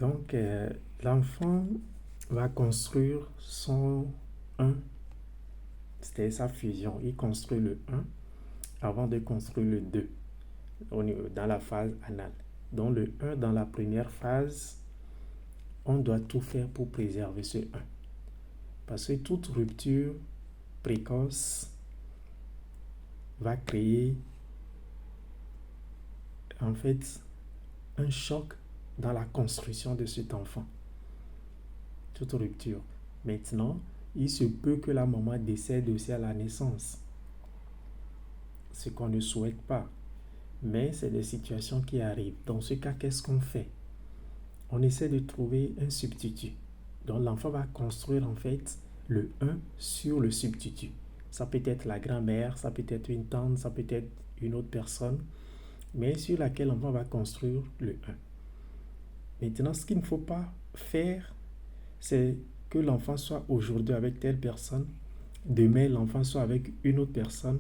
Donc, l'enfant va construire son 1, c'était sa fusion. Il construit le 1 avant de construire le 2 dans la phase anale. Donc, le 1 dans la première phase, on doit tout faire pour préserver ce 1. Parce que toute rupture précoce va créer en fait un choc dans la construction de cet enfant. Toute rupture. Maintenant, il se peut que la maman décède aussi à la naissance, ce qu'on ne souhaite pas. Mais c'est des situations qui arrivent. Dans ce cas, qu'est-ce qu'on fait? On essaie de trouver un substitut. Donc l'enfant va construire en fait le 1 sur le substitut. Ça peut être la grand-mère, ça peut être une tante, ça peut être une autre personne, mais sur laquelle l'enfant va construire le 1. Maintenant, ce qu'il ne faut pas faire, c'est que l'enfant soit aujourd'hui avec telle personne, demain l'enfant soit avec une autre personne,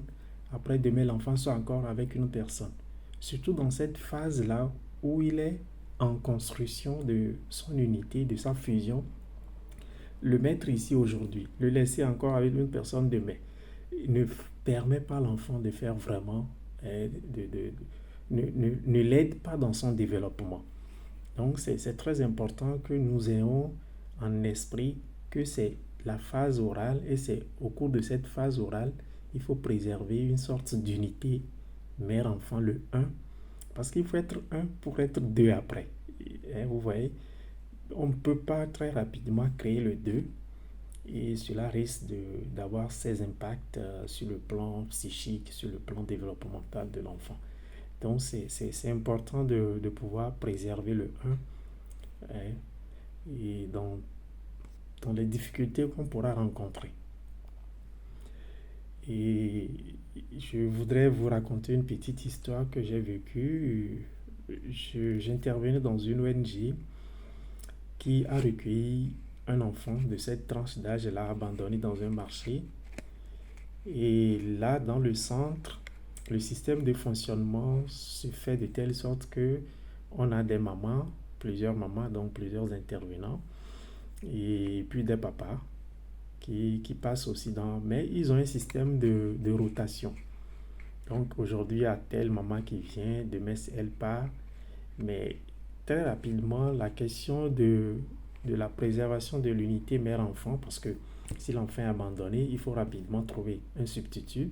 après demain l'enfant soit encore avec une autre personne. Surtout dans cette phase-là où il est en construction de son unité, de sa fusion, le mettre ici aujourd'hui, le laisser encore avec une personne demain, ne permet pas à l'enfant de faire vraiment, ne l'aide pas dans son développement. Donc c'est très important que nous ayons en esprit que c'est la phase orale et c'est au cours de cette phase orale, il faut préserver une sorte d'unité mère-enfant, le 1, parce qu'il faut être 1 pour être 2 après. Et vous voyez, on ne peut pas très rapidement créer le 2 et cela risque d'avoir ses impacts sur le plan psychique, sur le plan développemental de l'enfant. Donc c'est important de pouvoir préserver le 1 hein, et dans les difficultés qu'on pourra rencontrer. Et je voudrais vous raconter une petite histoire que j'ai vécue. J'intervenais dans une ONG qui a recueilli un enfant de cette tranche d'âge, l'a abandonné dans un marché. Et là, dans le centre, le système de fonctionnement se fait de telle sorte que on a des mamans, plusieurs mamans, donc plusieurs intervenants, et puis des papas qui passent aussi dans... Mais ils ont un système de rotation. Donc aujourd'hui, il y a telle maman qui vient, demain elle part, mais très rapidement, la question de la préservation de l'unité mère-enfant, parce que si l'enfant est abandonné, il faut rapidement trouver un substitut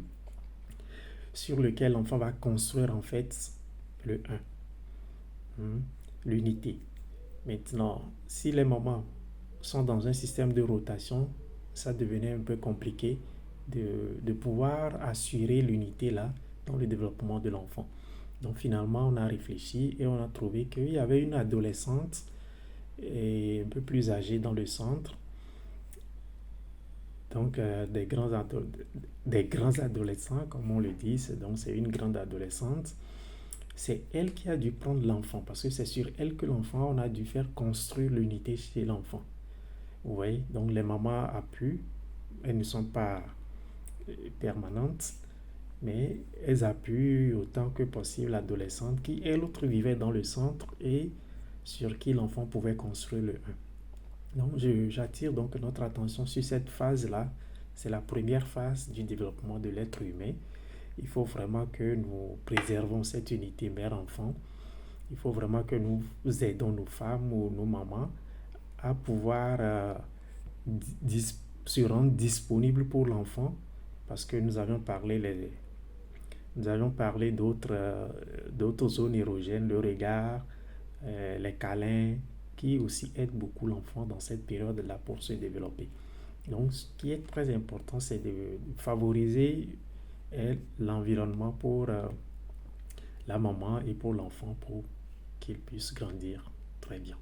sur lequel l'enfant va construire en fait le 1, l'unité. Maintenant, si les mamans sont dans un système de rotation, ça devenait un peu compliqué de pouvoir assurer l'unité là dans le développement de l'enfant. Donc finalement, on a réfléchi et on a trouvé qu'il y avait une adolescente et un peu plus âgée dans le centre. Donc des grands adolescents, comme on le dit, donc c'est une grande adolescente. C'est elle qui a dû prendre l'enfant parce que c'est sur elle que l'enfant, on a dû faire construire l'unité chez l'enfant. Vous voyez, donc les mamans appuient, elles ne sont pas permanentes, mais elles appuient autant que possible l'adolescente qui, elle autre, vivait dans le centre et sur qui l'enfant pouvait construire le 1. Donc, j'attire donc notre attention sur cette phase-là. C'est la première phase du développement de l'être humain. Il faut vraiment que nous préservons cette unité mère-enfant. Il faut vraiment que nous aidons nos femmes ou nos mamans à pouvoir se rendre disponibles pour l'enfant parce que nous avions parlé d'autres zones érogènes, le regard, les câlins, qui aussi aident beaucoup l'enfant dans cette période-là pour se développer. Donc, ce qui est très important, c'est de favoriser l'environnement pour la maman et pour l'enfant pour qu'il puisse grandir très bien.